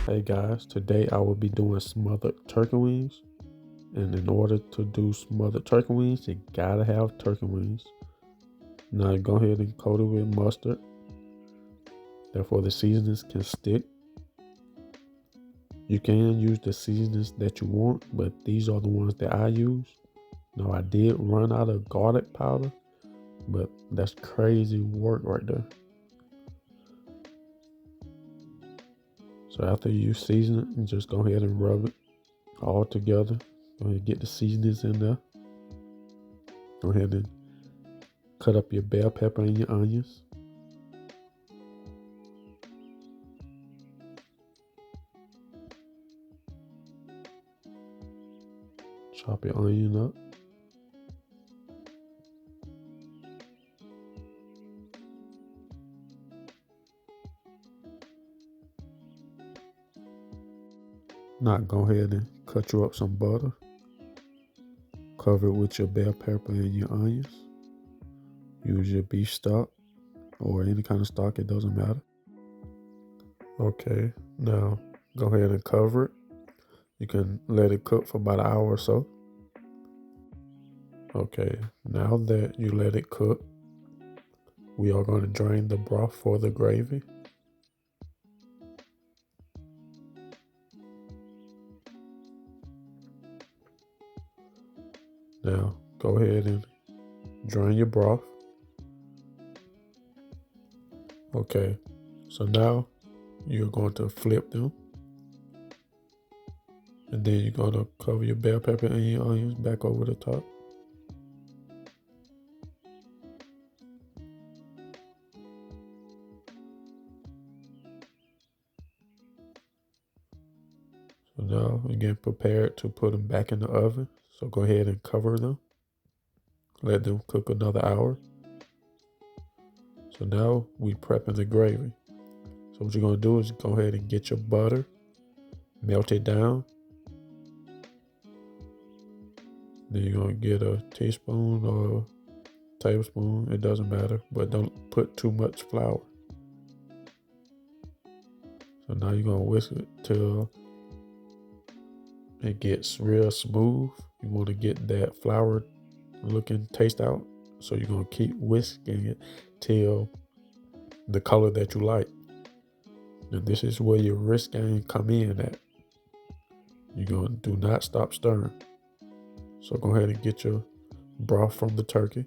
Hey guys, today I will be doing smothered turkey wings. And in order to do smothered turkey wings, you gotta have turkey wings. Now go ahead and coat it with mustard. Therefore the seasonings can stick. You can use the seasonings that you want, but these are the ones that I use. Now I did run out of garlic powder, but that's crazy work right there. So after you season it, you just go ahead and rub it all together. Go ahead and get the seasonings in there. Go ahead and cut up your bell pepper and your onions. Chop your onion up. Now go ahead and cut you up some butter. Cover it with your bell pepper and your onions. Use your beef stock or any kind of stock, it doesn't matter. Okay, now go ahead and cover it. You can let it cook for about an hour or so. Okay, now that you let it cook, we are going to drain the broth for the gravy. Now go ahead and drain your broth. Okay, so now you're going to flip them. And then you're going to cover your bell pepper and your onions back over the top. So now you're getting prepared to put them back in the oven. So go ahead and cover them. Let them cook another hour. So now we prepping the gravy. So what you're going to do is go ahead and get your butter, melt it down. Then you're going to get a teaspoon or a tablespoon, it doesn't matter, but don't put too much flour. So now you're going to whisk it till it gets real smooth. You want to get that flour looking taste out. So you're going to keep whisking it till the color that you like. And this is where your wrist game come in at. You're going to do not stop stirring. So go ahead and get your broth from the turkey.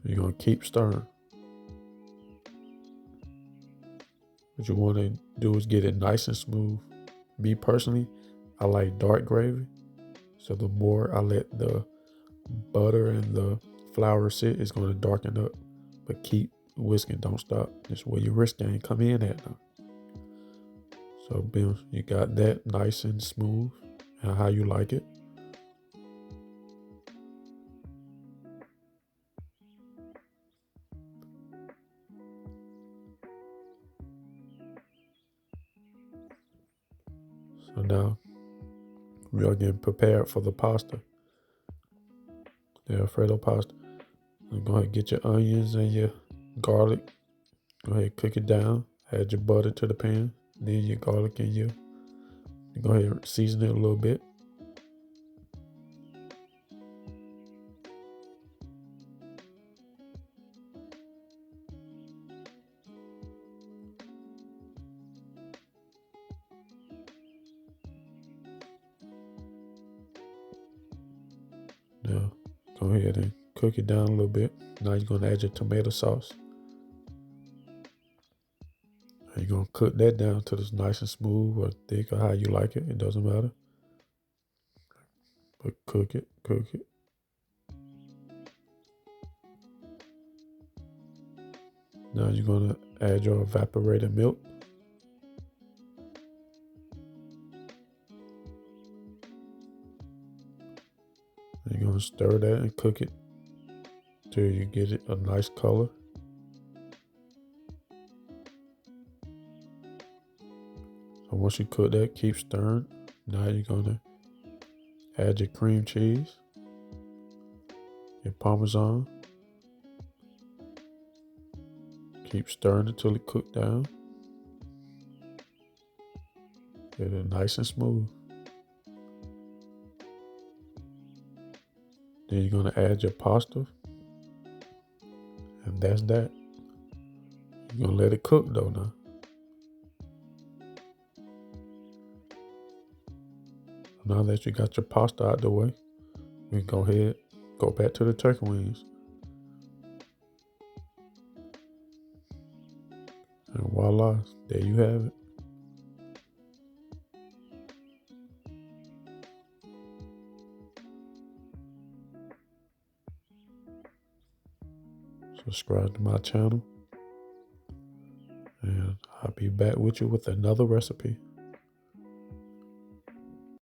You're going to keep stirring. What you want to do is get it nice and smooth. Me personally, I like dark gravy. So the more I let the butter and the flour sit, it's going to darken up. But keep whisking, don't stop. That's where your wrist game come in at now. So boom, you got that nice and smooth and how you like it. So now we are getting prepared for the pasta. The Alfredo pasta. So go ahead and get your onions and your garlic. Go ahead and cook it down. Add your butter to the pan. Then your garlic and you go ahead and season it a little bit. Now go ahead and cook it down a little bit. Now you're going to add your tomato sauce. And you're going to cook that down till it's nice and smooth or thick or how you like it. It doesn't matter. But cook it, cook it. Now you're going to add your evaporated milk. And you're going to stir that and cook it till you get it a nice color. So once you cook that, keep stirring. Now you're going to add your cream cheese, your Parmesan. Keep stirring until it cooks down. Get it nice and smooth. Then you're gonna add your pasta, and that's that. You're gonna let it cook though now. Now that you got your pasta out the way, we can go ahead, go back to the turkey wings. And voila, there you have it. Subscribe to my channel, and I'll be back with you with another recipe.